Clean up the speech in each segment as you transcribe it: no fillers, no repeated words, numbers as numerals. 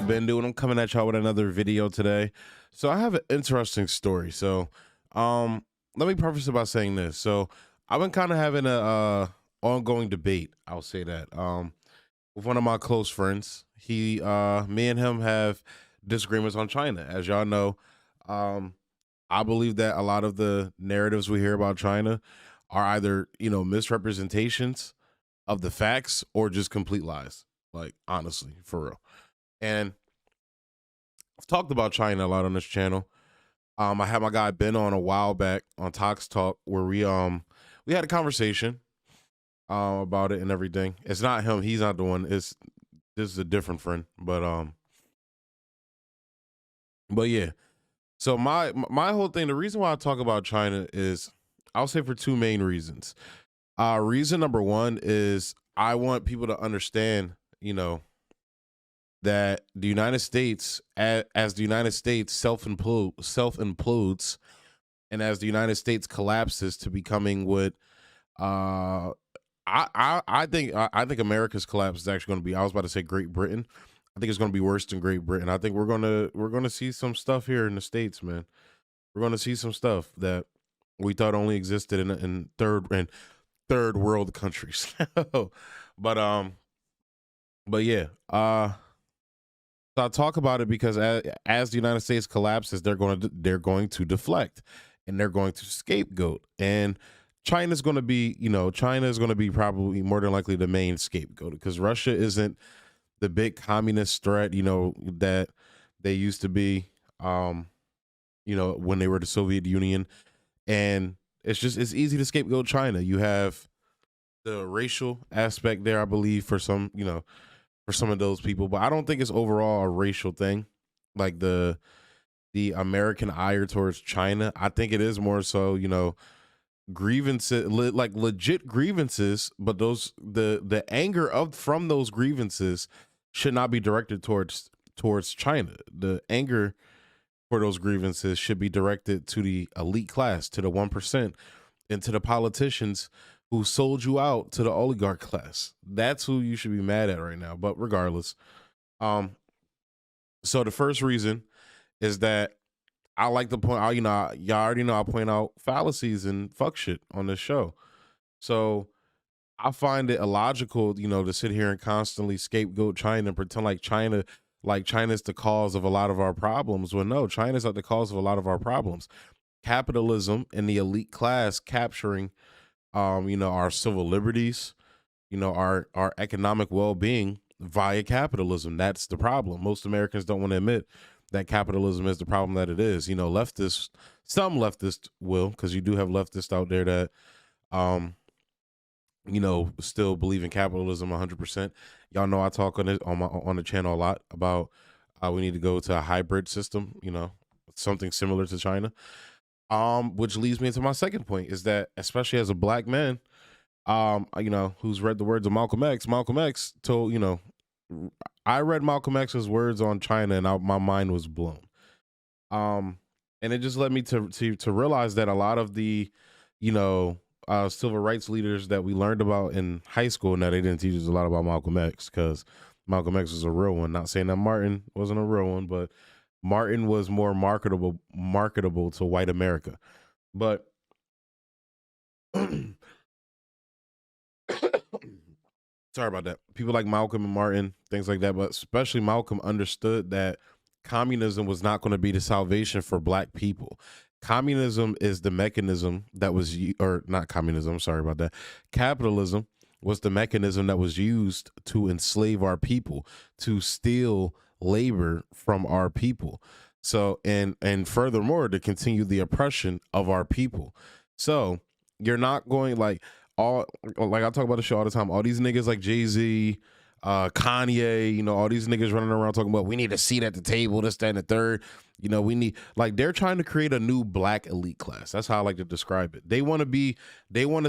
guy Bendu, and I'm coming at y'all with another video today. So I have an interesting story. So let me preface it by saying this. So I've been kind of having a ongoing debate, I'll say that, with one of my close friends. Me and him have disagreements on China. As y'all know, I believe that a lot of the narratives we hear about China are either, misrepresentations of the facts or just complete lies. Like, honestly, for real. And I've talked about China a lot on this channel. I had my guy Ben on a while back on Talks Talk, where we had a conversation about it and everything. It's not him; he's not the one. This is a different friend, but yeah. So my whole thing, the reason why I talk about China is, I'll say, for two main reasons. Reason number one is I want people to understand, that the United States, as the United States self-implodes, and as the United States collapses to becoming what I think America's collapse is actually going to be. I was about to say Great Britain. I think it's going to be worse than Great Britain. I think we're gonna see some stuff here in the States, man. We're going to see some stuff that we thought only existed in third world countries. but yeah. So I talk about it because as the United States collapses, they're going to deflect, and they're going to scapegoat, and China is going to be probably more than likely the main scapegoat, because Russia isn't the big communist threat, that they used to be, when they were the Soviet Union. And it's easy to scapegoat China. You have the racial aspect there, I believe, for some of those people, but I don't think it's overall a racial thing, like the American ire towards China. I think it is more so, grievances, like legit grievances, but the anger from those grievances should not be directed towards China. The anger for those grievances should be directed to the elite class, to the 1%, and to the politicians who sold you out to the oligarch class. That's who you should be mad at right now. But regardless, so the first reason is that I like to point out, y'all already know I point out fallacies and fuck shit on this show. So I find it illogical, to sit here and constantly scapegoat China and pretend like China's the cause of a lot of our problems. Well, no, China's not the cause of a lot of our problems. Capitalism and the elite class capturing our civil liberties, our economic well-being via capitalism. That's the problem. Most Americans don't want to admit that capitalism is the problem that it is. Some leftists will, because you do have leftists out there that, still believe in capitalism 100%. Y'all know I talk on it on the channel a lot about we need to go to a hybrid system, something similar to China. Which leads me into my second point, is that, especially as a black man, who's read the words of Malcolm X told, I read Malcolm X's words on China, and my mind was blown. And it just led me to realize that a lot of the, civil rights leaders that we learned about in high school, now they didn't teach us a lot about Malcolm X, because Malcolm X was a real one. Not saying that Martin wasn't a real one, but Martin was more marketable to white America. But sorry about that. People like Malcolm and Martin, things like that, but especially Malcolm, understood that communism was not going to be the salvation for black people. Communism is the mechanism that was, or not communism, sorry about that. Capitalism was the mechanism that was used to enslave our people, to steal labor from our people. So, and furthermore, to continue the oppression of our people. So you're not going like I talk about the show all the time, all these niggas like Jay-Z, Kanye, all these niggas running around talking about we need a seat at the table, this, that, and the third. We need, like, they're trying to create a new black elite class. That's how I like to describe it. They want a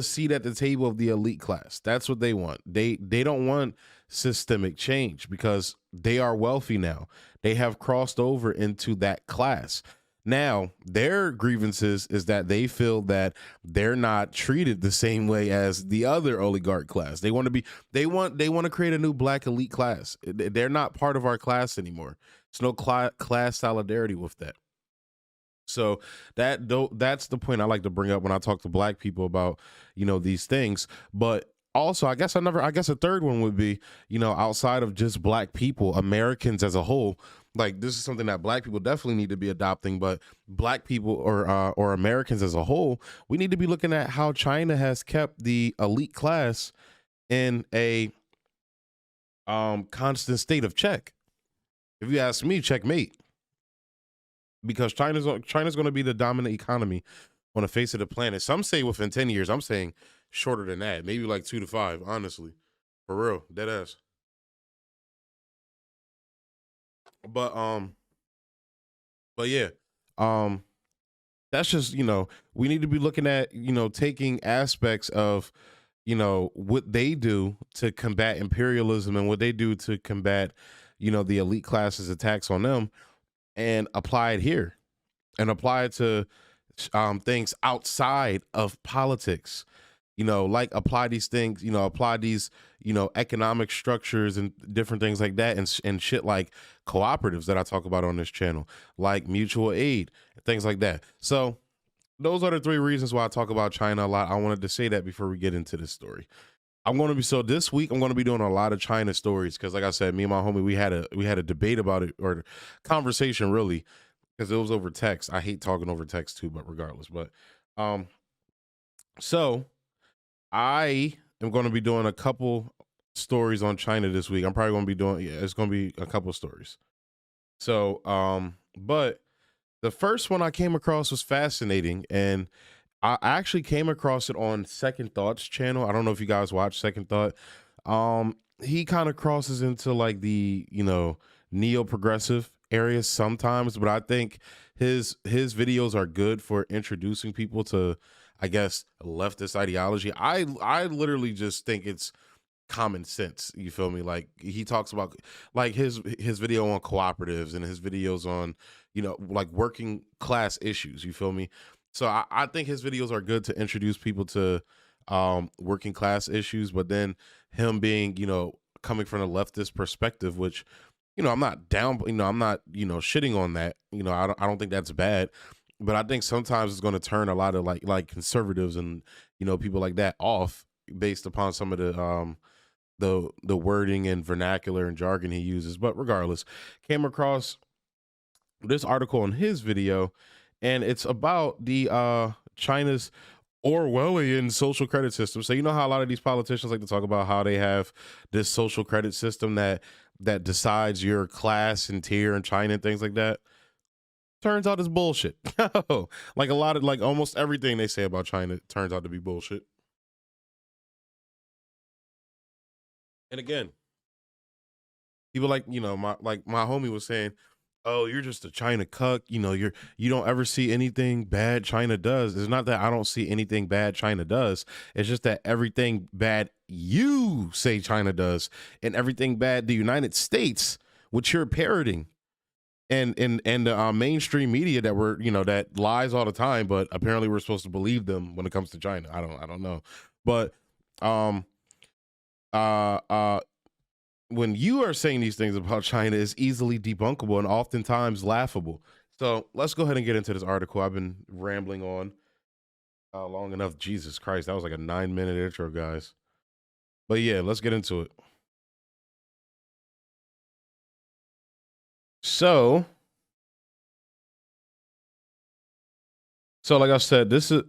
seat at the table of the elite class. That's what they want. They don't want systemic change because they are wealthy now. They have crossed over into that class. Now, their grievances is that they feel that they're not treated the same way as the other oligarch class. They want to be they want to create a new black elite class. They're not part of our class anymore. There's no class solidarity with that. So that's the point I like to bring up when I talk to black people about, these things. But also, I guess a third one would be, outside of just black people, Americans as a whole, like this is something that black people definitely need to be adopting, but black people or Americans as a whole, we need to be looking at how China has kept the elite class in a constant state of check. If you ask me, checkmate. Because China's going to be the dominant economy on the face of the planet. Some say within 10 years. I'm saying shorter than that. Maybe like 2 to 5, honestly. For real. Dead ass. But yeah. That's just, we need to be looking at, taking aspects of, what they do to combat imperialism and what they do to combat, the elite class's attacks on them, and apply it here and apply it to things outside of politics, like apply these things, apply these, economic structures and different things like that, and shit like cooperatives that I talk about on this channel, like mutual aid, things like that. So those are the 3 reasons why I talk about China a lot. I wanted to say that before we get into this story. This week I'm going to be doing a lot of China stories because, like I said, me and my homie, we had a debate about it, or conversation really, because it was over text. I hate talking over text too, but regardless. But so I am going to be doing a couple stories on China this week. I'm probably going to be doing, it's going to be a couple stories. So but the first one I came across was fascinating, and I actually came across it on Second Thought's channel. I don't know if you guys watch Second Thought. He kind of crosses into like the, neo-progressive areas sometimes, but I think his videos are good for introducing people to, I guess, leftist ideology. I literally just think it's common sense. You feel me? Like he talks about like his video on cooperatives and his videos on, like working class issues. You feel me? So I think his videos are good to introduce people to working class issues, but then him being, coming from a leftist perspective, which, I'm not down, I'm not, shitting on that. I don't think that's bad, but I think sometimes it's going to turn a lot of like conservatives and, people like that off based upon some of the wording and vernacular and jargon he uses. But regardless, came across this article in his video, and it's about the China's Orwellian social credit system. So you know how a lot of these politicians like to talk about how they have this social credit system that decides your class and tier in China and things like that. Turns out it's bullshit. Like almost everything they say about China turns out to be bullshit. And again, people like, my homie was saying, oh, you're just a China cuck. You don't ever see anything bad China does. It's not that I don't see anything bad China does. It's just that everything bad you say China does and everything bad the United States, which you're parroting, and the mainstream media that that lies all the time, but apparently we're supposed to believe them when it comes to China. I don't know, but when you are saying these things about China, is easily debunkable and oftentimes laughable. So let's go ahead and get into this article. I've been rambling on long enough. Jesus Christ, that was like a 9-minute intro, guys. But yeah, let's get into it. So like I said, this is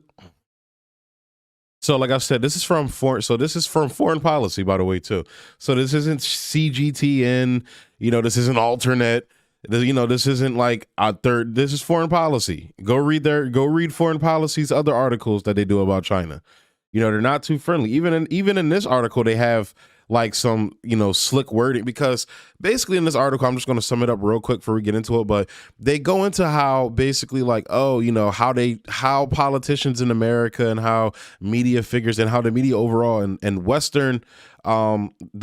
from foreign policy, by the way, too. So this isn't CGTN, this isn't alternate, this isn't like a third, this is foreign policy. Go read foreign policy's other articles that they do about China. They're not too friendly. Even in this article, they have like some, slick wording, because basically in this article, I'm just going to sum it up real quick before we get into it, but they go into how basically like, oh, how politicians in America and how media figures and how the media overall and the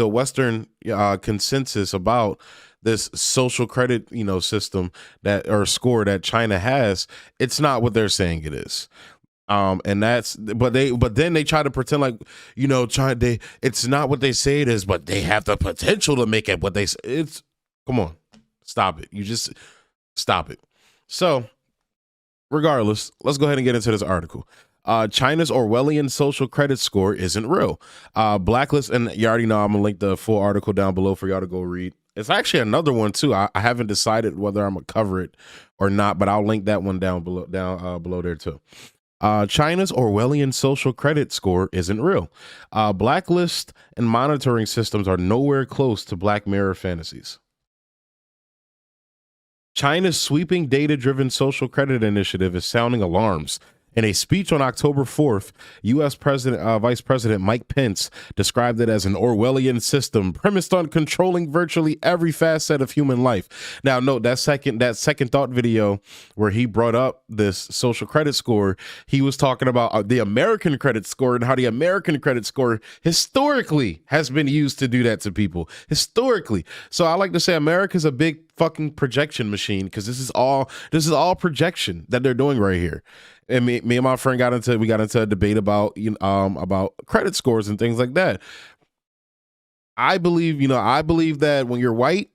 Western consensus about this social credit, system that or score that China has, it's not what they're saying it is. And that's but then they try to pretend like, it's not what they say it is, but they have the potential to make it what they say. It's come on, stop it. You just stop it. So regardless, let's go ahead and get into this article. China's Orwellian social credit score isn't real. Blacklist, and you already know I'm gonna link the full article down below for y'all to go read. It's actually another one too. I haven't decided whether I'm gonna cover it or not, but I'll link that one down below there too. China's Orwellian social credit score isn't real. Blacklist and monitoring systems are nowhere close to Black Mirror fantasies. China's sweeping data-driven social credit initiative is sounding alarms. In a speech on October 4th, U.S. Vice President Mike Pence described it as an Orwellian system premised on controlling virtually every facet of human life. Now, note that second thought video where he brought up this social credit score, he was talking about the American credit score and how the American credit score historically has been used to do that to people. Historically. So I like to say America's a big fucking projection machine, because this is all projection that they're doing right here. And me and my friend got into a debate about credit scores and things like that. I believe that when you're white,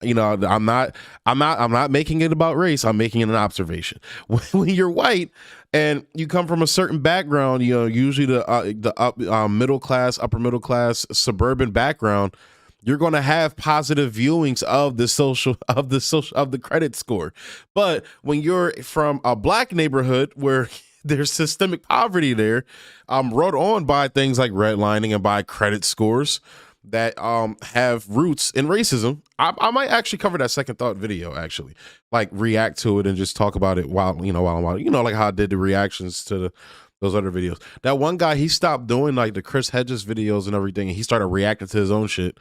I'm not making it about race. I'm making it an observation. When you're white and you come from a certain background, usually the middle class, upper middle class, suburban background, you're going to have positive viewings of the credit score. But when you're from a Black neighborhood where there's systemic poverty there, brought on by things like redlining and by credit scores that have roots in racism. I might actually cover that second thought video, actually, like react to it and just talk about it while I'm out, like how I did the reactions to those other videos. That one guy, he stopped doing like the Chris Hedges videos and everything, and he started reacting to his own shit.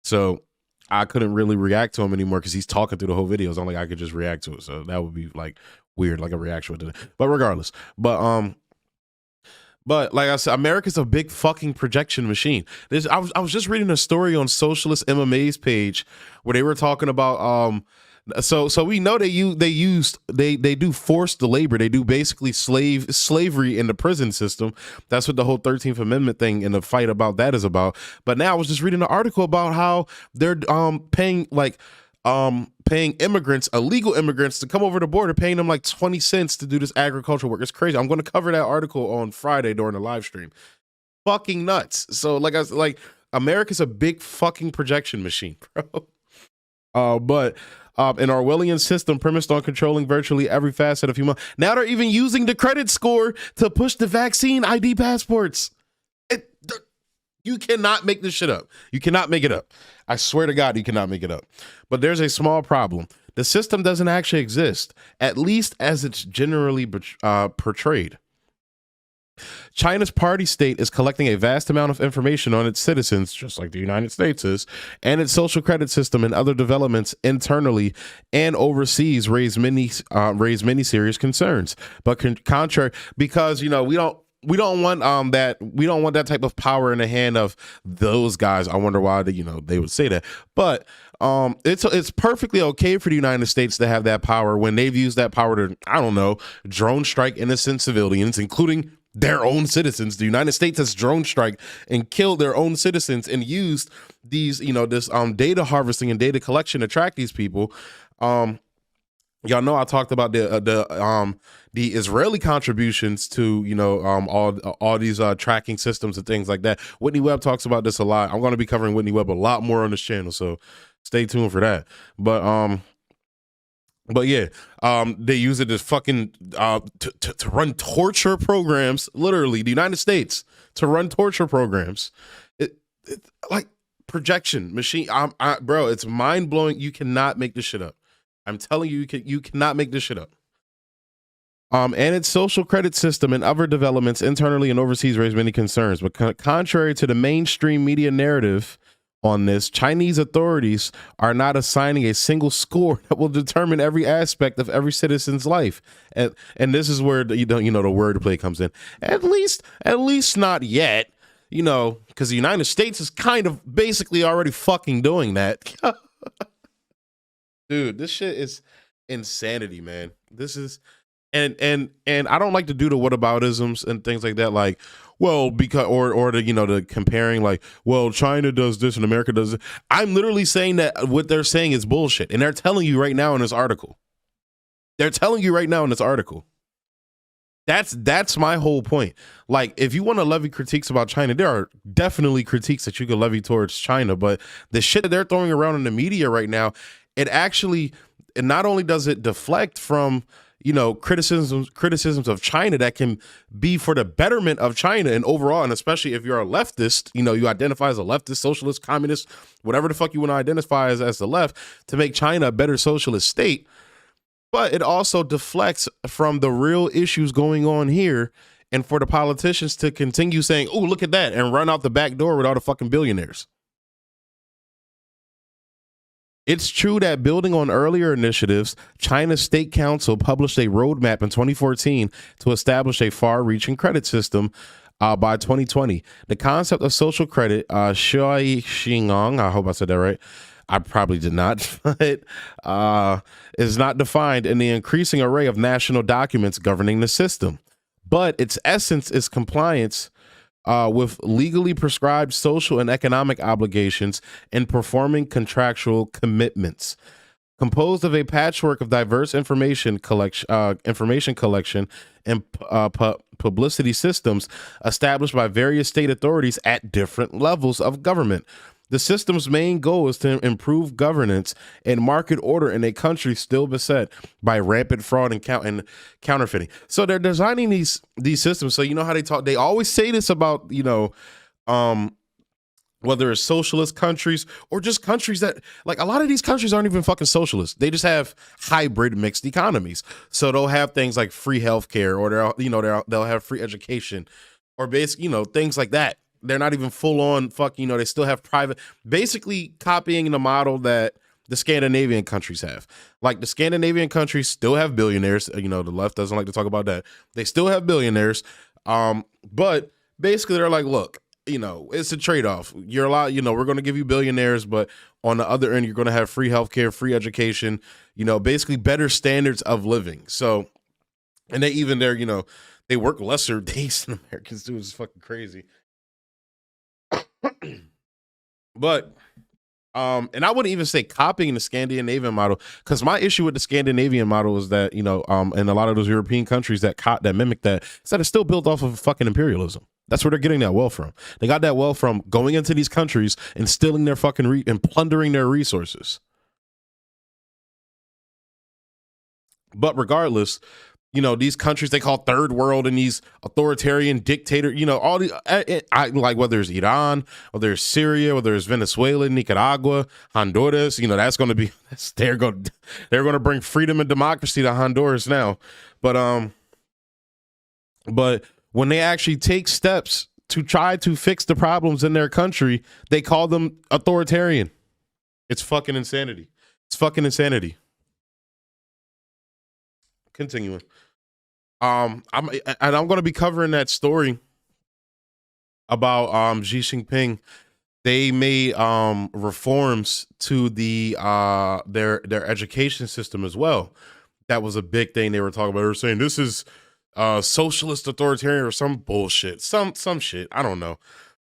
So I couldn't really react to him anymore because he's talking through the whole video. It's not like I could just react to it. So that would be like weird, like a reaction to it. But regardless, but like I said, America's a big fucking projection machine. I was just reading a story on Socialist MMA's page where they were talking about so we know they do forced labor. They do basically slavery in the prison system. That's what the whole 13th Amendment thing and the fight about that is about. But now I was just reading an article about how they're paying immigrants, illegal immigrants, to come over the border, paying them like 20 cents to do this agricultural work. It's crazy. I'm going to cover that article on Friday during the live stream. Fucking nuts. So like I was like, America's a big fucking projection machine, bro. But an Orwellian system premised on controlling virtually every facet of human. Now they're even using the credit score to push the vaccine ID passports. You cannot make this shit up. You cannot make it up. I swear to God, you cannot make it up. But there's a small problem. The system doesn't actually exist, at least as it's generally portrayed. China's party state is collecting a vast amount of information on its citizens, just like the United States is, and its social credit system and other developments internally and overseas raise many serious concerns. But contrary, because we don't want that type of power in the hand of those guys. I wonder why they would say that. But it's perfectly okay for the United States to have that power when they've used that power to, I don't know, drone strike innocent civilians, including their own citizens. The United States has drone strike and killed their own citizens and used these, this data harvesting and data collection to track these people. Y'all know I talked about the Israeli contributions to all these tracking systems and things like that. Whitney Webb talks about this a lot. I'm going to be covering Whitney Webb a lot more on this channel, so stay tuned for that. But yeah, they use it as fucking to run torture programs. Literally, the United States to run torture programs. It like projection machine. Bro, it's mind blowing. You cannot make this shit up. I'm telling you, you cannot make this shit up. And its social credit system and other developments internally and overseas raise many concerns. But contrary to the mainstream media narrative on this, Chinese authorities are not assigning a single score that will determine every aspect of every citizen's life. And this is where the wordplay comes in. At least not yet. Because the United States is kind of basically already fucking doing that. Dude, this shit is insanity, man. This is and I don't like to do the whataboutisms and things like that, like, well, because or the comparing, like, well, China does this and America does it. I'm literally saying that what they're saying is bullshit, and they're telling you right now in this article. That's my whole point. Like, if you want to levy critiques about China, there are definitely critiques that you can levy towards China, but the shit that they're throwing around in the media right now, it not only does it deflect from criticisms of China that can be for the betterment of China and overall, and especially if you're a leftist, you identify as a leftist, socialist, communist, whatever the fuck you want to identify as the left, to make China a better socialist state. But it also deflects from the real issues going on here, and for the politicians to continue saying, oh, look at that, and run out the back door with all the fucking billionaires. It's true that building on earlier initiatives, China's State Council published a roadmap in 2014 to establish a far-reaching credit system by 2020. The concept of social credit, Shui Xingong, I hope I said that right. I probably did not, but is not defined in the increasing array of national documents governing the system. But its essence is compliance with legally prescribed social and economic obligations and performing contractual commitments. Composed of a patchwork of diverse information collection and publicity systems established by various state authorities at different levels of government. The system's main goal is to improve governance and market order in a country still beset by rampant fraud and counterfeiting. So they're designing these systems. So you know how they always say this about, whether it's socialist countries or just countries that, like, a lot of these countries aren't even fucking socialist. They just have hybrid mixed economies. So they'll have things like free healthcare, or they'll have free education, or things like that. They're not even full on they still have private, basically copying the model that the Scandinavian countries have. Like, the Scandinavian countries still have billionaires. The left doesn't like to talk about that. They still have billionaires. But basically they're like, look, it's a trade-off. You're allowed, we're going to give you billionaires, but on the other end, you're going to have free healthcare, free education, basically better standards of living. So, and they work lesser days than Americans do. It's fucking crazy. But and I wouldn't even say copying the Scandinavian model, because my issue with the Scandinavian model is that and a lot of those European countries that mimic that, is that it's still built off of fucking imperialism. That's where they're getting that wealth from. They got that wealth from going into these countries and stealing their fucking and plundering their resources. But regardless, these countries they call third world, and these authoritarian dictator, all the like, whether it's Iran, whether it's Syria, whether it's Venezuela, Nicaragua, Honduras, that's going to be, they're going to bring freedom and democracy to Honduras now. But when they actually take steps to try to fix the problems in their country, they call them authoritarian. It's fucking insanity. Continuing. I'm going to be covering that story about Xi Jinping. They made reforms to their education system as well. That was a big thing they were talking about. They were saying this is socialist authoritarian or some bullshit, some shit. I don't know.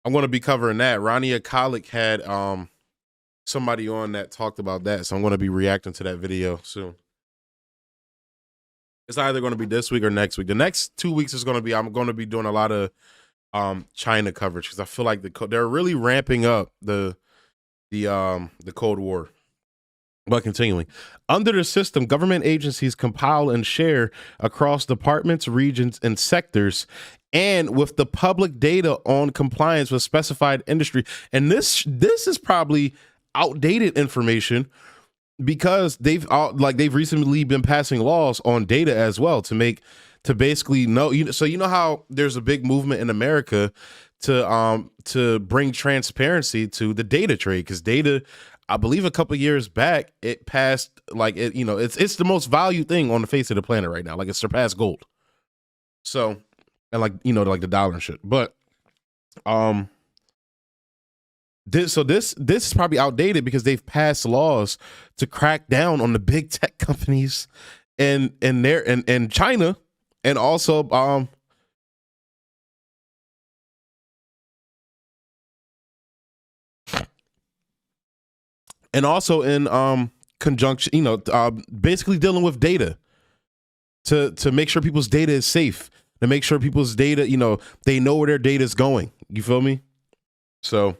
I'm going to be covering that. Rania Khalek had somebody on that talked about that, so I'm going to be reacting to that video soon. It's either going to be this week or next week. The next 2 weeks is going to be, I'm going to be doing a lot of China coverage, because I feel like they're really ramping up the Cold War. But continuing, under the system, government agencies compile and share across departments, regions, and sectors, and with the public data on compliance with specified industry. And this is probably outdated information, because they've recently been passing laws on data as well to make to basically know, so you know how there's a big movement in America to bring transparency to the data trade, because data, I believe a couple years back, it passed, like, it, it's the most valued thing on the face of the planet right now. Like, it surpassed gold. So, and like, like the dollar and shit. But this is probably outdated because they've passed laws to crack down on the big tech companies in China, and also in conjunction, basically dealing with data to make sure people's data is safe, to make sure people's data, they know where their data is going. You feel me? So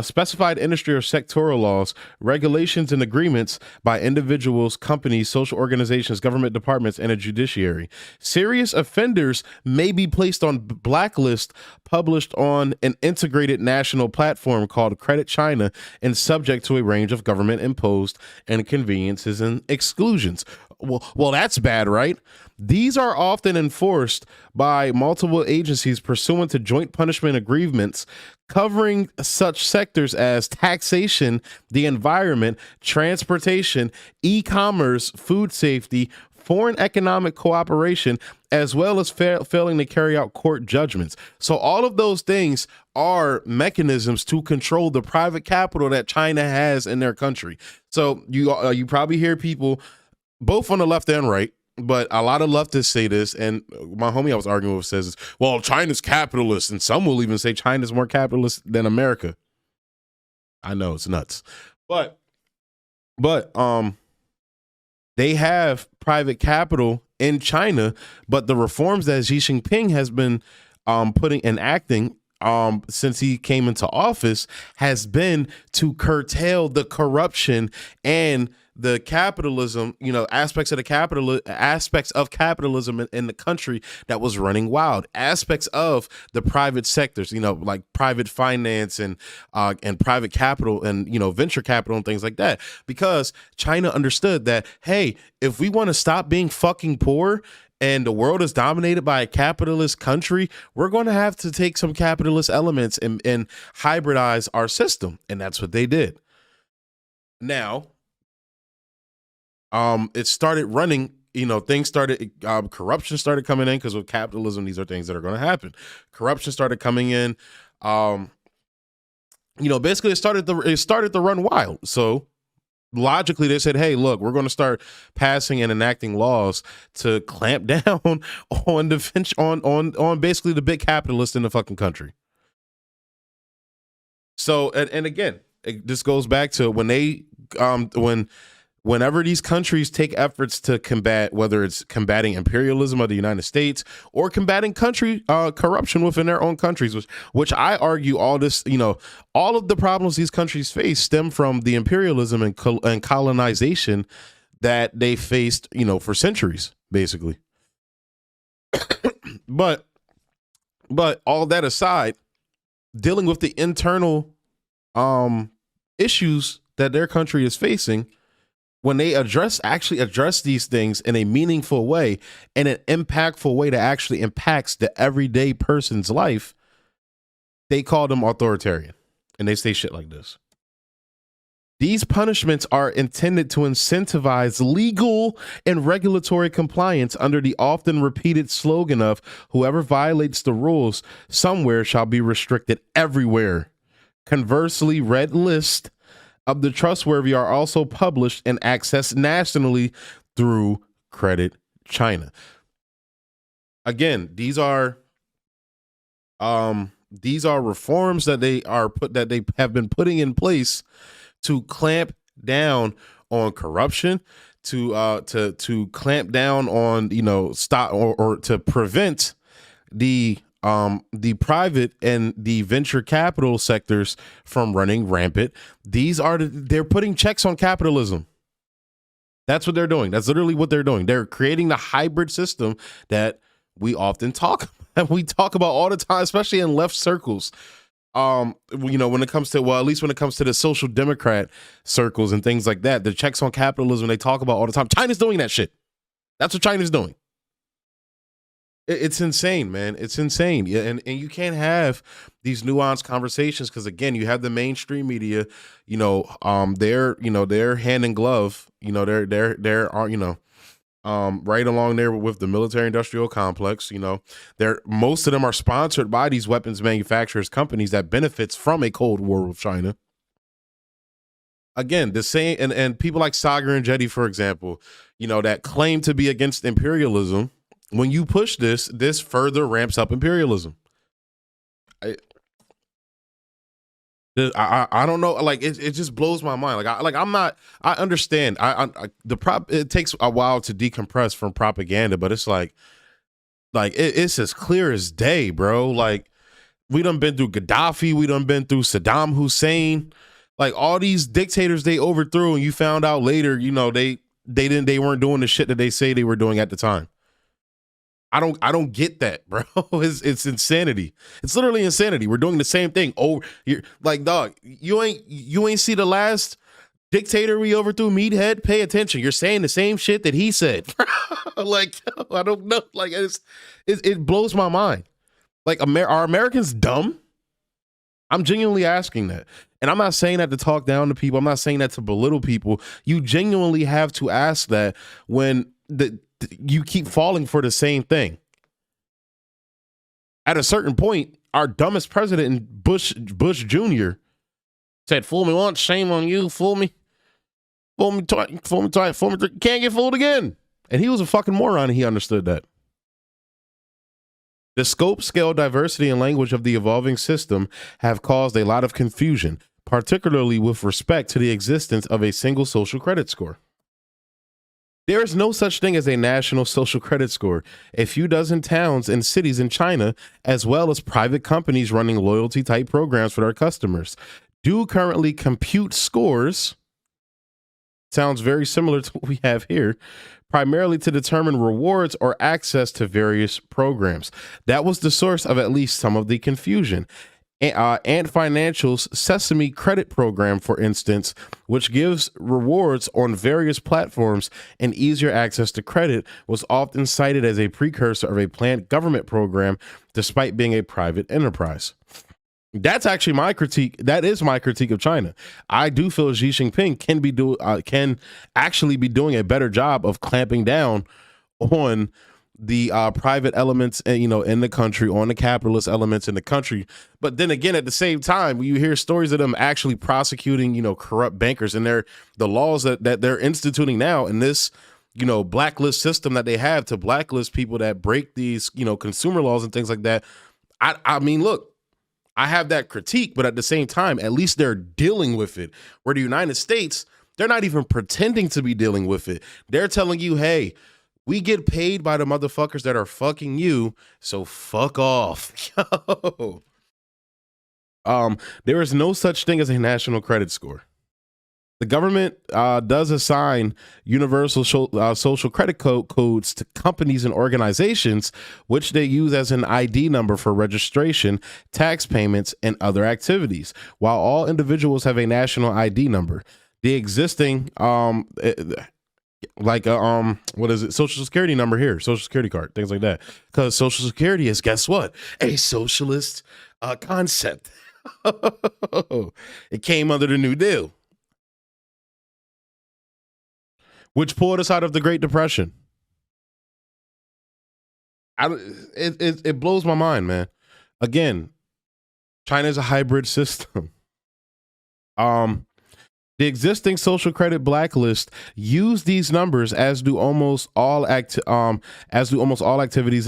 specified industry or sectoral laws, regulations, and agreements by individuals, companies, social organizations, government departments, and a judiciary. Serious offenders may be placed on blacklist published on an integrated national platform called Credit China and subject to a range of government-imposed inconveniences and exclusions. Well, that's bad, right? These are often enforced by multiple agencies pursuant to joint punishment agreements covering such sectors as taxation, the environment, transportation, e-commerce, food safety, foreign economic cooperation, as well as failing to carry out court judgments. So all of those things are mechanisms to control the private capital that China has in their country. So you probably hear people both on the left and right, but a lot of leftists say this, and my homie I was arguing with says, well, China's capitalist, and some will even say China's more capitalist than America. I know, it's nuts. But they have private capital in China, but the reforms that Xi Jinping has been enacting since he came into office has been to curtail the corruption and the capitalism, aspects of capitalism in the country that was running wild, aspects of the private sectors, like private finance and private capital and, venture capital and things like that. Because China understood that, hey, if we want to stop being fucking poor and the world is dominated by a capitalist country, we're going to have to take some capitalist elements and hybridize our system. And that's what they did. Now, it started running, things started, corruption started coming in, because with capitalism, these are things that are going to happen. Corruption started coming in. Basically it started to run wild. So logically they said, hey, look, we're going to start passing and enacting laws to clamp down on on basically the big capitalists in the fucking country. So, and again, this goes back to when whenever these countries take efforts to combat, whether it's combating imperialism of the United States or combating country corruption within their own countries, which I argue all of the problems these countries face stem from the imperialism and colonization that they faced, for centuries, basically. But all that aside, dealing with the internal issues that their country is facing, when they actually address these things in a meaningful way, in an impactful way that actually impacts the everyday person's life, they call them authoritarian. And they say shit like this. These punishments are intended to incentivize legal and regulatory compliance under the often repeated slogan of whoever violates the rules somewhere shall be restricted everywhere. Conversely, red lists of the trustworthy are also published and accessed nationally through Credit China. Again, these are reforms that they have been putting in place to clamp down on corruption, to clamp down on stop or to prevent the private and the venture capital sectors from running rampant. They're putting checks on capitalism. That's what they're doing. That's literally what they're doing. They're creating the hybrid system that we often talk about all the time, especially in left circles. When it comes to, at least when it comes to the social democrat circles and things like that, the checks on capitalism they talk about all the time. China's doing that shit. That's what China's doing. It's insane, man. It's insane. Yeah, and you can't have these nuanced conversations because again, you have the mainstream media, they're hand in glove, they're are, right along there with the military industrial complex. They're most of them are sponsored by these weapons manufacturers companies that benefits from a Cold War with China. Again, the same and people like Sagar and Jetty, for example, that claim to be against imperialism. When you push this further ramps up imperialism. I don't know, like it just blows my mind. I understand. It takes a while to decompress from propaganda, but it's like it's as clear as day, bro. Like we done been through Gaddafi, we done been through Saddam Hussein, like all these dictators they overthrew, and you found out later, they weren't doing the shit that they say they were doing at the time. I don't get that, bro. It's insanity. It's literally insanity. We're doing the same thing. Oh, you're like, dog, you ain't see the last dictator we overthrew, Meathead? Pay attention. You're saying the same shit that he said. Like, I don't know. Like, it blows my mind. Like, are Americans dumb? I'm genuinely asking that. And I'm not saying that to talk down to people. I'm not saying that to belittle people. You genuinely have to ask that when you keep falling for the same thing. At a certain point, our dumbest president, Bush Jr., said, "Fool me once, shame on you. Fool me twice, fool me three. Can't get fooled again." And he was a fucking moron, and he understood that. The scope, scale, diversity, and language of the evolving system have caused a lot of confusion, particularly with respect to the existence of a single social credit score. There is no such thing as a national social credit score. A few dozen towns and cities in China, as well as private companies running loyalty type programs for their customers, do currently compute scores. Sounds very similar to what we have here, primarily to determine rewards or access to various programs. That was the source of at least some of the confusion. Ant Financial's Sesame Credit Program, for instance, which gives rewards on various platforms and easier access to credit, was often cited as a precursor of a planned government program, despite being a private enterprise. That's actually my critique. That is my critique of China. I do feel Xi Jinping can actually be doing a better job of clamping down on the private elements, in the country, on the capitalist elements in the country. But then again, at the same time, you hear stories of them actually prosecuting, corrupt bankers, and the laws that they're instituting now in this, blacklist system that they have to blacklist people that break these, consumer laws and things like that. I mean, look, I have that critique, but at the same time, at least they're dealing with it. Where the United States, they're not even pretending to be dealing with it. They're telling you, hey, we get paid by the motherfuckers that are fucking you, so fuck off. There is no such thing as a national credit score. The government does assign universal social credit codes to companies and organizations, which they use as an ID number for registration, tax payments, and other activities. While all individuals have a national ID number, the existing what is it? Social Security number here, Social Security card, things like that. Because Social Security is, guess what? A socialist concept. It came under the New Deal, which pulled us out of the Great Depression. It blows my mind, man. Again, China is a hybrid system. The existing social credit blacklist use these numbers, as do almost all activities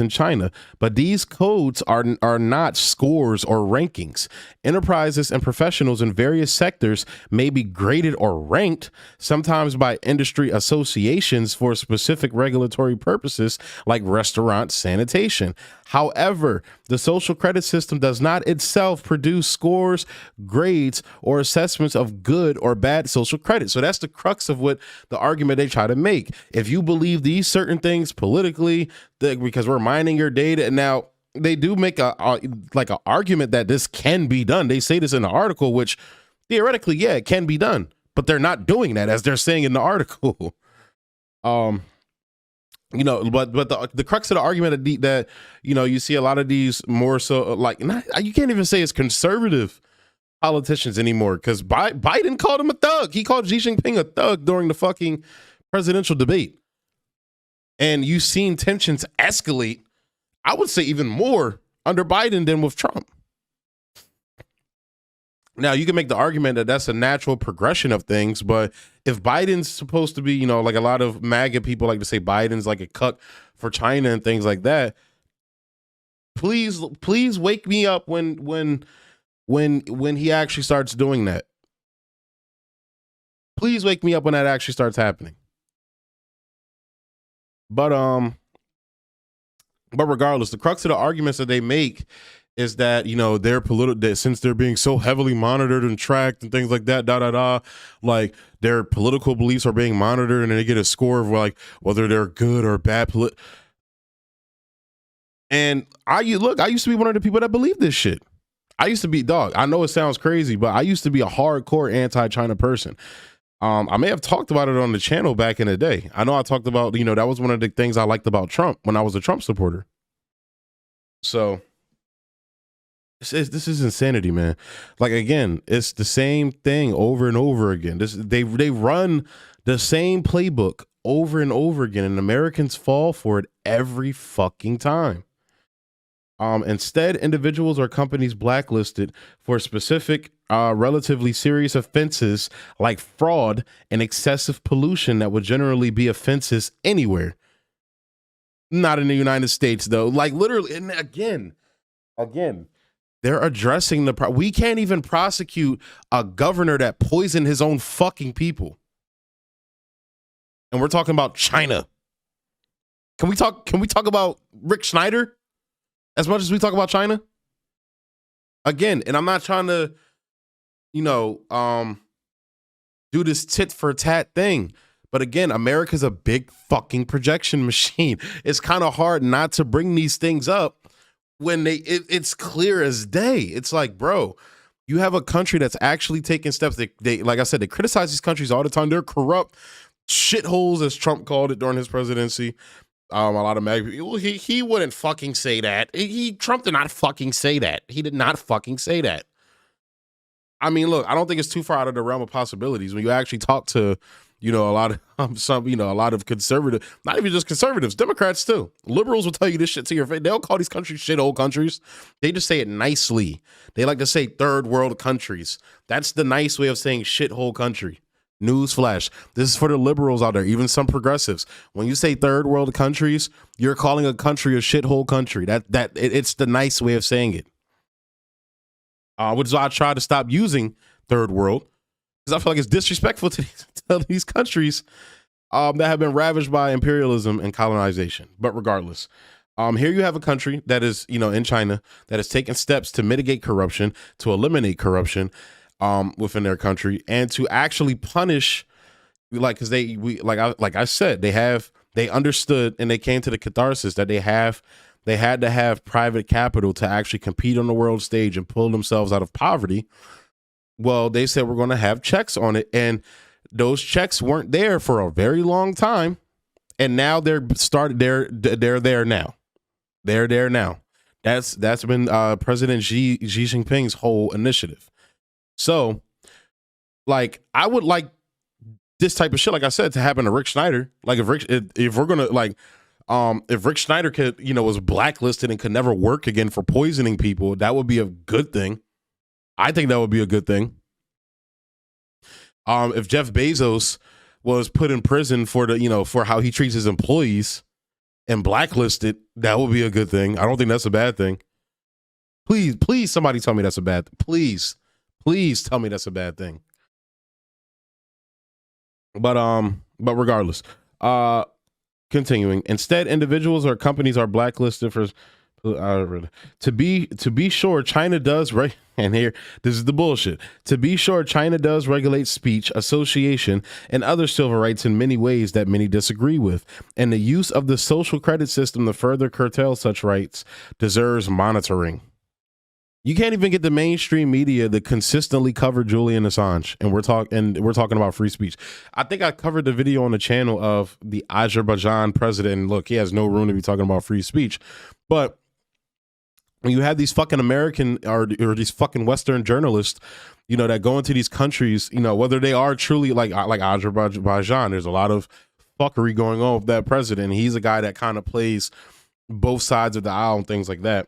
in China. But these codes are not scores or rankings. Enterprises and professionals in various sectors may be graded or ranked, sometimes by industry associations for specific regulatory purposes, like restaurant sanitation. However, the social credit system does not itself produce scores, grades, or assessments of good or bad social credit. So that's the crux of what the argument they try to make. If you believe these certain things politically, because we're mining your data, and now they do make a argument that this can be done. They say this in the article, which theoretically, yeah, it can be done, but they're not doing that, as they're saying in the article. You know, but the crux of the argument that you know, you see a lot of these more so like you can't even say it's conservative politicians anymore, because Biden called him a thug. He called Xi Jinping a thug during the fucking presidential debate, and you've seen tensions escalate, I would say even more under Biden than with Trump. Now, you can make the argument that that's a natural progression of things, but if Biden's supposed to be, you know, like a lot of MAGA people like to say Biden's like a cuck for China and things like that, please wake me up when he actually starts doing that. Please wake me up when that actually starts happening. But regardless, the crux of the arguments that they make is that, you know, they're political, since they're being so heavily monitored and tracked and things like that, like their political beliefs are being monitored, and they get a score of like whether they're good or bad. And I used to be one of the people that believed this shit. I used to be, dog, I know it sounds crazy, but I used to be a hardcore anti-China person. I may have talked about it on the channel back in the day. I know I talked about, you know, that was one of the things I liked about Trump when I was a Trump supporter. So this is insanity, man. Like, again, it's the same thing over and over again. They run the same playbook over and over again, and Americans fall for it every fucking time. Instead, individuals or companies blacklisted for specific, relatively serious offenses like fraud and excessive pollution that would generally be offenses anywhere. Not in the United States, though. Like, literally, and again, they're addressing we can't even prosecute a governor that poisoned his own fucking people. And we're talking about China. Can we talk about Rick Schneider as much as we talk about China? Again, and I'm not trying to, you know, do this tit for tat thing. But again, America's a big fucking projection machine. It's kind of hard not to bring these things up when it's clear as day. It's like, bro, you have a country that's actually taking steps. They like I said, they criticize these countries all the time. They're corrupt shitholes, as Trump called it during his presidency. A lot of MAGA people, he wouldn't fucking say that. Trump did not fucking say that. He did not fucking say that. I mean, look, I don't think it's too far out of the realm of possibilities when you actually talk to, you know, a lot of a lot of conservative, not even just conservatives, Democrats too. Liberals will tell you this shit to your face. They don't call these countries shithole countries. They just say it nicely. They like to say third world countries. That's the nice way of saying shithole country. Newsflash. This is for the liberals out there, even some progressives. When you say third world countries, you're calling a country a shithole country. It's the nice way of saying it. Which is why I try to stop using third world, because I feel like it's disrespectful to these countries that have been ravaged by imperialism and colonization. But regardless, here you have a country that is, you know, in China, that has taken steps to mitigate corruption, to eliminate corruption within their country, and to actually punish, like, because I said, they understood and they came to the catharsis that they had to have private capital to actually compete on the world stage and pull themselves out of poverty. Well, they said we're going to have checks on it, and those checks weren't there for a very long time, and now they're there now. They're there now. That's been President Xi Jinping's whole initiative. So, like, I would like this type of shit, like I said, to happen to Rick Schneider. Like, if we're gonna, like, if Rick Schneider could, you know, was blacklisted and could never work again for poisoning people, that would be a good thing. I think that would be a good thing. If Jeff Bezos was put in prison for for how he treats his employees and blacklisted, that would be a good thing. I don't think that's a bad thing. Please, somebody tell me that's a bad thing. Please tell me that's a bad thing. But regardless, continuing. Instead, individuals or companies are blacklisted for to be sure China does and here this is the bullshit. To be sure, China does regulate speech, association, and other civil rights in many ways that many disagree with, and the use of the social credit system to further curtail such rights deserves monitoring. You can't even get the mainstream media to consistently cover Julian Assange, and we're talking about free speech. I think I covered the video on the channel of the Azerbaijan president. And look, he has no room to be talking about free speech, but when you have these fucking American or these fucking Western journalists, you know, that go into these countries, you know, whether they are truly like Azerbaijan, there's a lot of fuckery going on with that president. He's a guy that kind of plays both sides of the aisle and things like that.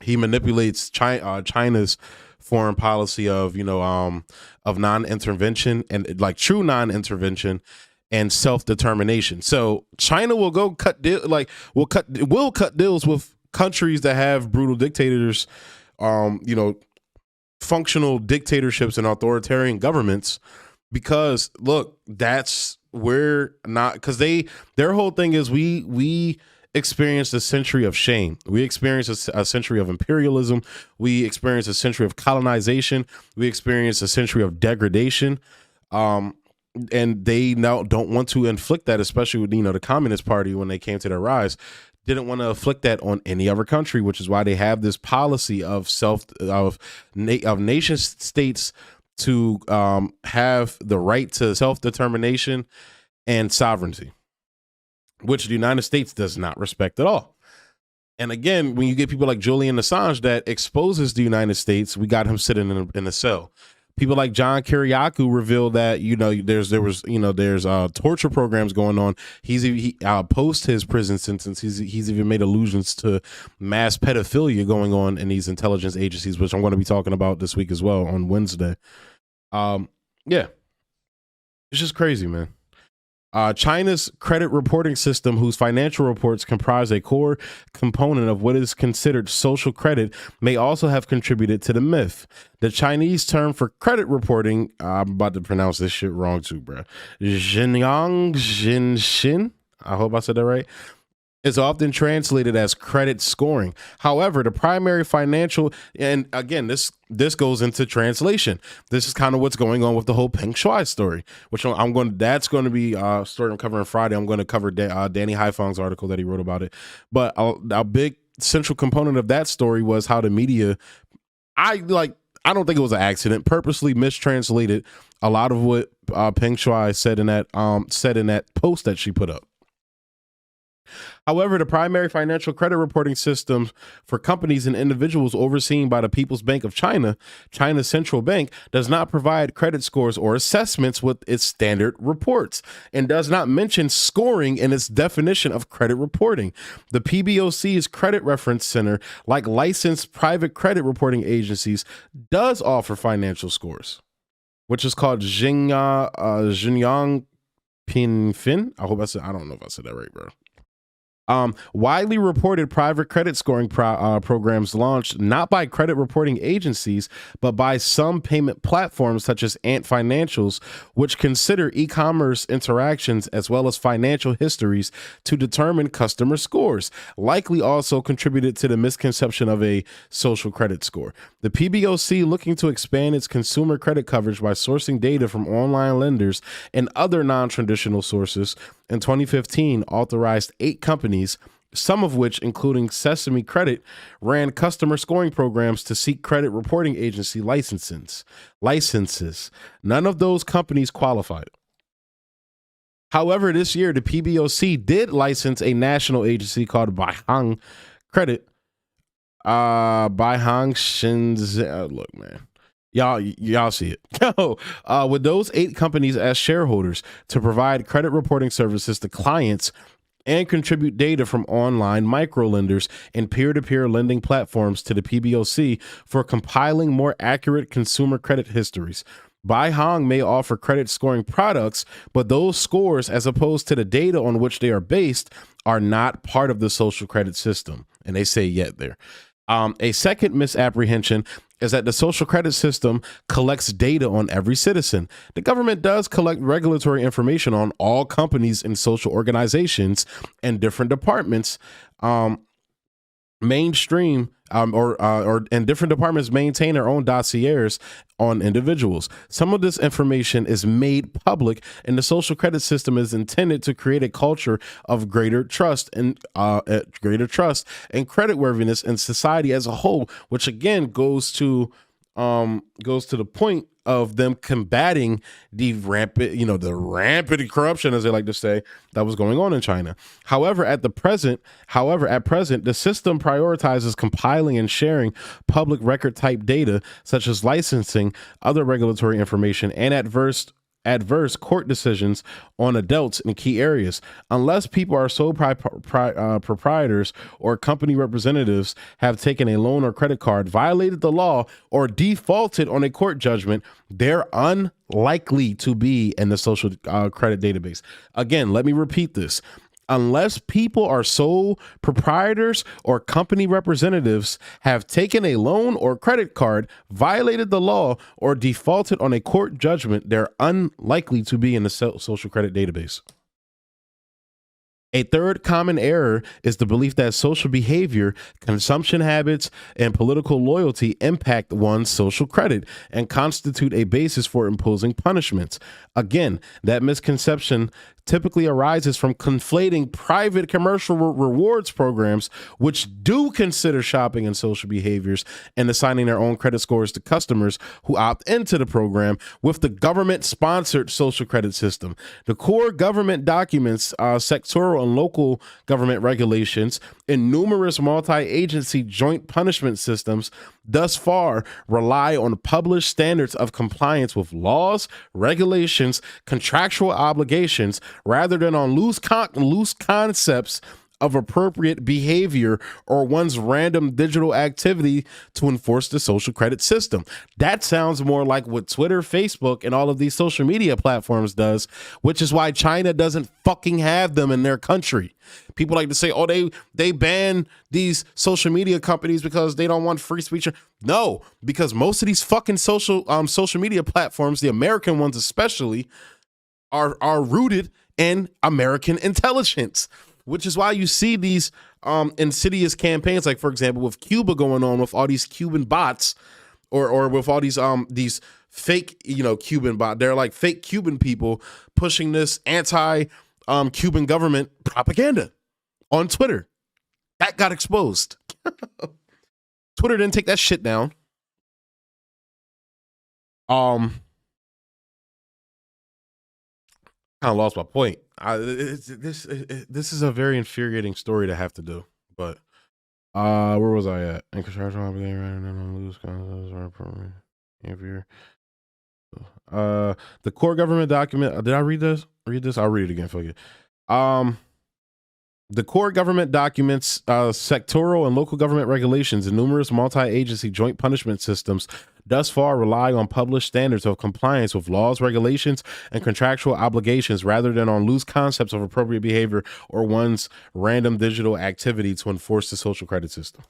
He manipulates China's foreign policy of, you know, of non-intervention and like true non-intervention and self-determination. So China will go will cut deals with countries that have brutal dictators, you know, functional dictatorships and authoritarian governments, because look, that's where not because their whole thing is we experienced a century of shame. We experienced a century of imperialism. We experienced a century of colonization. We experienced a century of degradation. And they now don't want to inflict that, especially with, you know, the Communist Party, when they came to their rise, didn't want to inflict that on any other country, which is why they have this policy of nation states to have the right to self-determination and sovereignty, which the United States does not respect at all. And again, when you get people like Julian Assange that exposes the United States, we got him sitting in a cell. People like John Kiriakou revealed that, you know, there's torture programs going on. He post his prison sentence, he's even made allusions to mass pedophilia going on in these intelligence agencies, which I'm going to be talking about this week as well on Wednesday. Yeah, it's just crazy, man. China's credit reporting system, whose financial reports comprise a core component of what is considered social credit, may also have contributed to the myth. The Chinese term for credit reporting, I'm about to pronounce this shit wrong too, bro. Jinshin, I hope I said that right, is often translated as credit scoring. However, the primary financial, and again, this goes into translation. This is kind of what's going on with the whole Peng Shuai story, which that's going to be a story I'm covering Friday. I'm going to cover Danny Haifeng's article that he wrote about it. But a big central component of that story was how the media, I don't think it was an accident, purposely mistranslated a lot of what Peng Shuai said in that post that she put up. However, the primary financial credit reporting system for companies and individuals overseen by the People's Bank of China, China's central bank, does not provide credit scores or assessments with its standard reports and does not mention scoring in its definition of credit reporting. The PBOC's Credit Reference Center, like licensed private credit reporting agencies, does offer financial scores, which is called Xinjiang Pinfin. I don't know if I said that right, bro. Widely reported private credit scoring programs launched not by credit reporting agencies, but by some payment platforms such as Ant Financials, which consider e-commerce interactions as well as financial histories to determine customer scores, likely also contributed to the misconception of a social credit score. The PBOC, looking to expand its consumer credit coverage by sourcing data from online lenders and other non-traditional sources, in 2015, authorized 8 companies, some of which, including Sesame Credit, ran customer scoring programs to seek credit reporting agency licenses. None of those companies qualified. However, this year, the PBOC did license a national agency called Baihang Credit. Baihang Shenzhen. Look, man. Y'all see it. With those 8 companies as shareholders to provide credit reporting services to clients and contribute data from online microlenders and peer-to-peer lending platforms to the PBOC for compiling more accurate consumer credit histories. Baihang may offer credit scoring products, but those scores, as opposed to the data on which they are based, are not part of the social credit system. And they say yet there. A second misapprehension is that the social credit system collects data on every citizen. The government does collect regulatory information on all companies and social organizations and different departments, mainstream or and different departments maintain their own dossiers on individuals. Some of this information is made public, and the social credit system is intended to create a culture of greater trust and creditworthiness in society as a whole, which again goes to the point of them combating the rampant corruption, as they like to say, that was going on in China. However, at present, the system prioritizes compiling and sharing public record type data, such as licensing, other regulatory information, and adverse court decisions on adults in key areas. Unless people are sole proprietors or company representatives have taken a loan or credit card, violated the law, or defaulted on a court judgment, they're unlikely to be in the social credit database. Again, let me repeat this. Unless people are sole proprietors or company representatives have taken a loan or credit card, violated the law, or defaulted on a court judgment, they're unlikely to be in the social credit database. A third common error is the belief that social behavior, consumption habits, and political loyalty impact one's social credit and constitute a basis for imposing punishments. Again, that misconception typically arises from conflating private commercial rewards programs, which do consider shopping and social behaviors and assigning their own credit scores to customers who opt into the program, with the government-sponsored social credit system. The core government documents, sectoral and local government regulations, and numerous multi-agency joint punishment systems thus far rely on published standards of compliance with laws, regulations, contractual obligations, rather than on loose concepts of appropriate behavior or one's random digital activity to enforce the social credit system. That sounds more like what Twitter, Facebook, and all of these social media platforms does, which is why China doesn't fucking have them in their country. People like to say, oh, they ban these social media companies because they don't want free speech. No, because most of these fucking social media platforms, the American ones especially, are rooted in American intelligence, which is why you see these insidious campaigns, like, for example, with Cuba going on with all these Cuban bots, or with all these fake, Cuban bots. They're like fake Cuban people pushing this anti-Cuban government propaganda on Twitter. That got exposed. Twitter didn't take that shit down. Kind of lost my point. This is a very infuriating story to have to do, but where was I at? In construction obligation, the core government document. Did I read this? I'll read it again for you. The core government documents, sectoral and local government regulations, and numerous multi-agency joint punishment systems thus far rely on published standards of compliance with laws, regulations, and contractual obligations, rather than on loose concepts of appropriate behavior or one's random digital activity to enforce the social credit system.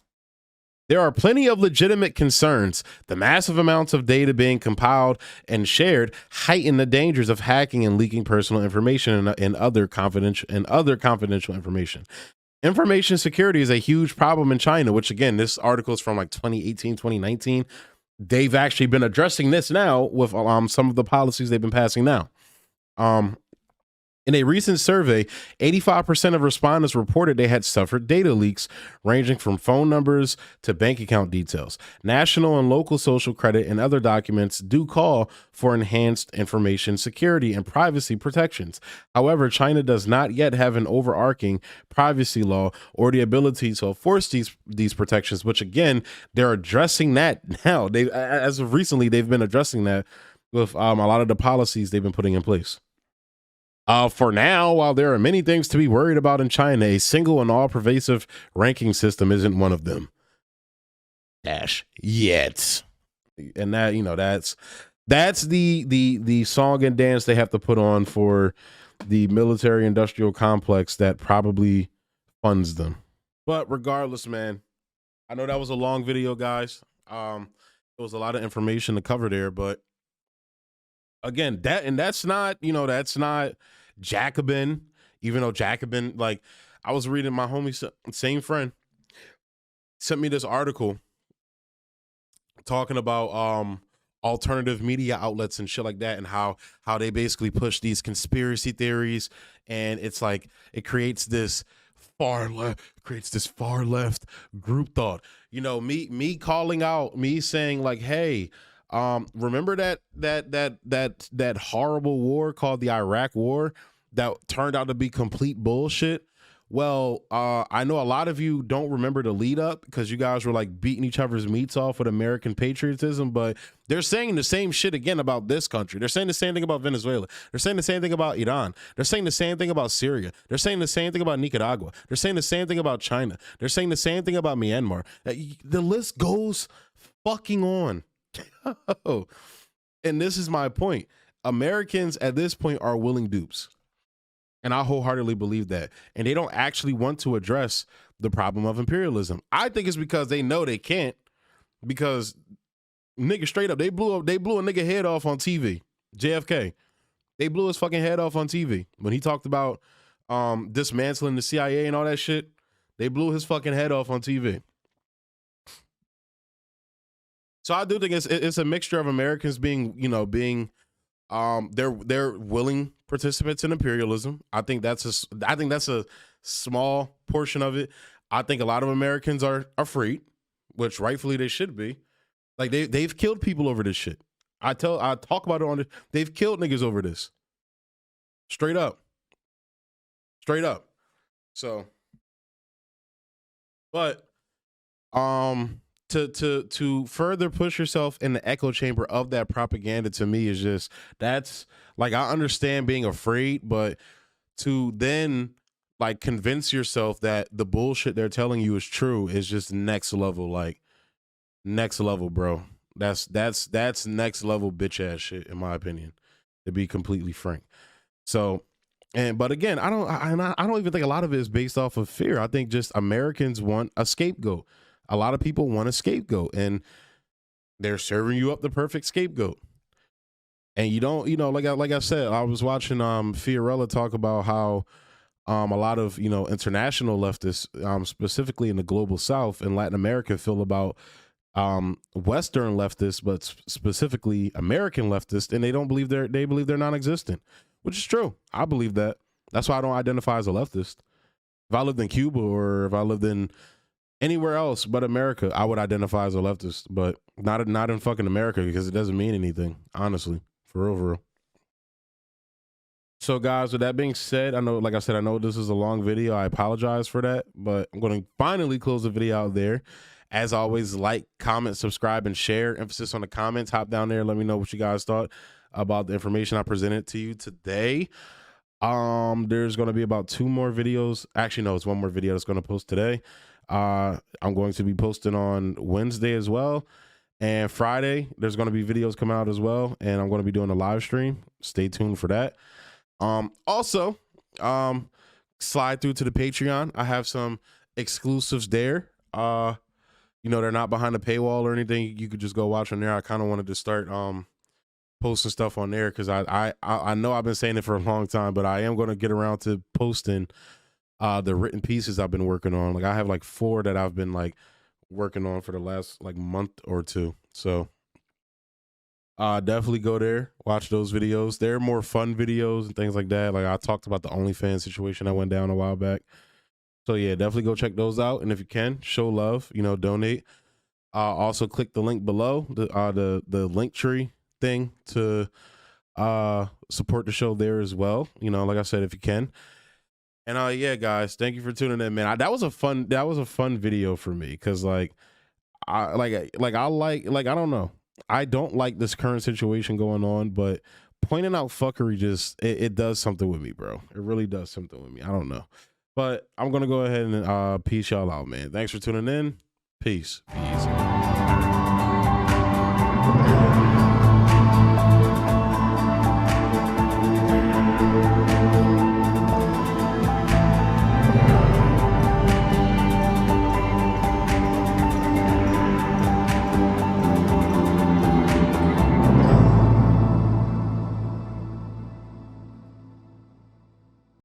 There are plenty of legitimate concerns. The massive amounts of data being compiled and shared heighten the dangers of hacking and leaking personal information and other confidential information. Information security is a huge problem in China, which, again, this article is from like 2018, 2019. They've actually been addressing this now with some of the policies they've been passing now. In a recent survey, 85% of respondents reported they had suffered data leaks, ranging from phone numbers to bank account details. National and local social credit and other documents do call for enhanced information security and privacy protections. However, China does not yet have an overarching privacy law or the ability to enforce these protections, which, again, they're addressing that now. As of recently, they've been addressing that with a lot of the policies they've been putting in place. For now, while there are many things to be worried about in China, a single and all-pervasive ranking system isn't one of them. Yet. And that, that's the song and dance they have to put on for the military-industrial complex that probably funds them. But regardless, man, I know that was a long video, guys. There was a lot of information to cover there, but again, that's not Jacobin, even though Jacobin, like, I was reading my homie, same friend, sent me this article talking about alternative media outlets and shit like that, and how they basically push these conspiracy theories, and it's like it creates this far left group thought. You know, me calling out, me saying like, hey, remember that horrible war called the Iraq War that turned out to be complete bullshit? Well, I know a lot of you don't remember the lead up because you guys were like beating each other's meats off with American patriotism, but they're saying the same shit again about this country. They're saying the same thing about Venezuela. They're saying the same thing about Iran. They're saying the same thing about Syria. They're saying the same thing about Nicaragua. They're saying the same thing about China. They're saying the same thing about Myanmar. The list goes fucking on. And this is my point. Americans at this point are willing dupes. And I wholeheartedly believe that. And they don't actually want to address the problem of imperialism. I think it's because they know they can't. Because nigga, straight up, they blew a nigga head off on TV. JFK. They blew his fucking head off on TV. When he talked about dismantling the CIA and all that shit, they blew his fucking head off on TV. So I do think it's a mixture of Americans being they're willing participants in imperialism. I think that's a small portion of it. I think a lot of Americans are afraid, which rightfully they should be. Like they've killed people over this shit. I talk about it on it. They've killed niggas over this. Straight up. So, but to further push yourself in the echo chamber of that propaganda, to me, is just, that's like, I understand being afraid, but to then like convince yourself that the bullshit they're telling you is true is just next level, like next level, bro. That's next level bitch ass shit, in my opinion, to be completely frank. So, but again, I don't even think a lot of it is based off of fear. I think just Americans want a scapegoat. A lot of people want a scapegoat, and they're serving you up the perfect scapegoat. And you don't, like I said, I was watching Fiorella talk about how a lot of, international leftists, specifically in the global South and Latin America, feel about Western leftists, but specifically American leftists, and they believe they're non-existent, which is true. I believe that. That's why I don't identify as a leftist. If I lived in Cuba or if I lived in anywhere else but America, I would identify as a leftist, but not in fucking America, because it doesn't mean anything, honestly, for real. So guys, with that being said, I know this is a long video. I apologize for that, but I'm going to finally close the video out there. As always, like, comment, subscribe, and share. Emphasis on the comments. Hop down there. Let me know what you guys thought about the information I presented to you today. There's going to be about 2 more videos. Actually, no, it's 1 more video that's going to post today. I'm going to be posting on Wednesday as well. And Friday, there's going to be videos coming out as well. And I'm going to be doing a live stream. Stay tuned for that. Also, slide through to the Patreon. I have some exclusives there. They're not behind the paywall or anything. You could just go watch on there. I kind of wanted to start posting stuff on there because I know I've been saying it for a long time, but I am going to get around to posting the written pieces I've been working on. Like, I have like 4 that I've been like working on for the last like month or 2. So definitely go there, watch those videos. They're more fun videos and things like that. Like, I talked about the OnlyFans situation that went down a while back. So yeah, definitely go check those out. And if you can, show love, donate. Also click the link below, the link tree thing, to support the show there as well. Like I said, if you can. And yeah, guys, thank you for tuning in, man. That was a fun video for me, because I don't know. I don't like this current situation going on, but pointing out fuckery it does something with me, bro. It really does something with me. I don't know. But I'm gonna go ahead and peace y'all out, man. Thanks for tuning in. Peace.